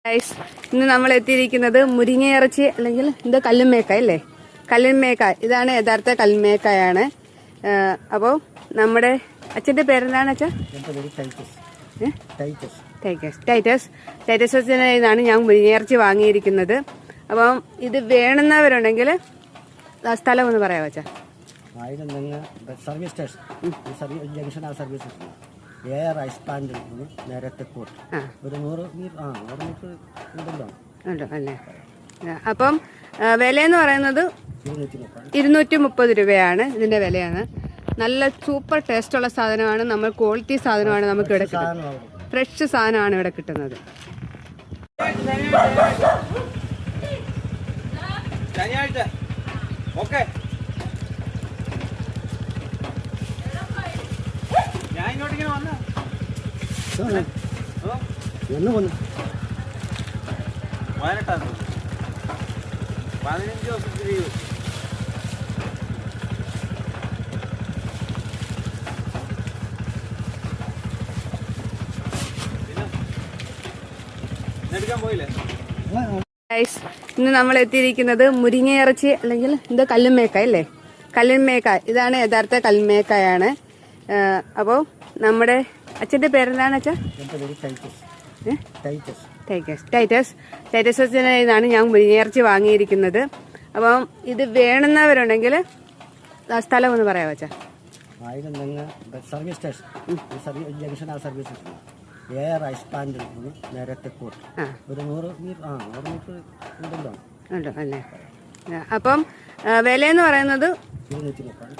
Guys, ഇന്ന് നമ്മൾ എത്തിയിരിക്കുന്നത് മുരിങ്ങയിറച്ചി അല്ലെങ്കിൽ ഇത് കല്ലുമ്മേക്കായ അല്ലേ? കല്ലുമ്മേക്കായ, ഇതാണ് യഥാർത്ഥ കല്ലുമ്മേക്കായാണ്. അപ്പോൾ നമ്മുടെ അച്ഛൻ്റെ പേരെന്താണ് അച്ഛൻ? ടൈറ്റസ് അച്ഛൻ്റെ ഇതാണ് ഞാൻ മുരിങ്ങയിറച്ചി വാങ്ങിയിരിക്കുന്നത്. അപ്പം ഇത് വേണമെന്നവരുണ്ടെങ്കിൽ സ്ഥലം ഒന്ന് പറയാമോ അച്ഛാ? Service station junction service station rice പ്ലാന്റിൽ നിന്ന് നേരെ തെക്കോട്ട് ഒരു 100 മീറ്റർ ഉണ്ടോ അല്ലേ? അപ്പം വിലയെന്ന് പറയുന്നത് 230 രൂപയാണ് ഇതിന്റെ വിലയാണ്. നല്ല സൂപ്പർ ടേസ്റ്റുള്ള സാധനമാണ്. നമ്മൾ ക്വാളിറ്റി സാധനമാണ് നമുക്ക് ഇവിടെ കിട്ടുന്നത്. ഫ്രഷ് സാധനമാണ് ഇവിടെ കിട്ടുന്നത്. ഇന്ന് നമ്മൾ എത്തിയിരിക്കുന്നത് മുരിങ്ങയിറച്ചി അല്ലെങ്കിൽ ഇത് കല്ലുമ്മേക്കായ അല്ലേ? കല്ലുമ്മേക്കായ, ഇതാണ് യഥാർത്ഥ കല്ലുമ്മേക്കായാണ്. അപ്പോൾ നമ്മുടെ അച്ഛൻ്റെ പേരെന്താണ് അച്ഛാ? ടൈറ്റസ് അച്ഛൻ്റെ ഇതാണ് ഞാൻ മുരിങ്ങയിറച്ചി വാങ്ങിയിരിക്കുന്നത്. അപ്പം ഇത് വേണമെന്നവരുണ്ടെങ്കിൽ സ്ഥലം ഒന്ന് പറയാമോ അച്ഛാ? Service station junction service station rice പ്ലാന്റിൽ നിന്ന് നേരെ തെക്കോട്ട് ഒരു 100 മീറ്റർ ഉണ്ടോ അല്ലേ? അപ്പം വിലയെന്ന് പറയുന്നത്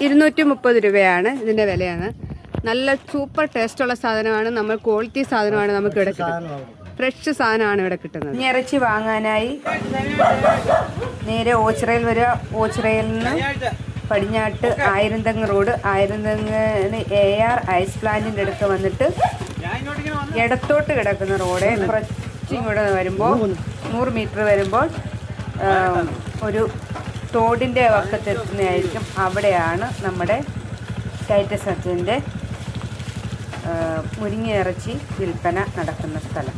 230 രൂപയാണ് ഇതിന്റെ വിലയാണ്. നല്ല സൂപ്പർ ടേസ്റ്റുള്ള സാധനമാണ്. നമ്മൾ ക്വാളിറ്റി സാധനമാണ് നമുക്ക് ഇവിടെ കിട്ടുന്നത്. ഫ്രഷ് സാധനമാണ് ഇവിടെ കിട്ടുന്നത്. ഇറച്ചി വാങ്ങാനായി നേരെ ഓച്ചിറയിൽ വരിക. ഓച്ചിറയിൽ നിന്ന് പടിഞ്ഞാട്ട് ആയിരന്തങ്ങ് റോഡ്, ആയിരന്തങ്ങിന് AR ഐസ് പ്ലാന്റിന്റെ അടുത്ത് വന്നിട്ട് ഇടത്തോട്ട് കിടക്കുന്ന റോഡ് കുറച്ചിങ്ങോട്ട് വരുമ്പോൾ 100 മീറ്റർ വരുമ്പോൾ ഒരു തോടിൻ്റെ വക്കത്തെത്തുന്നതായിരിക്കും. അവിടെയാണ് നമ്മുടെ ടൈറ്റസ് അച്ഛൻ്റെ മുരിങ്ങയിറച്ചി വിൽപ്പന നടക്കുന്ന സ്ഥലം.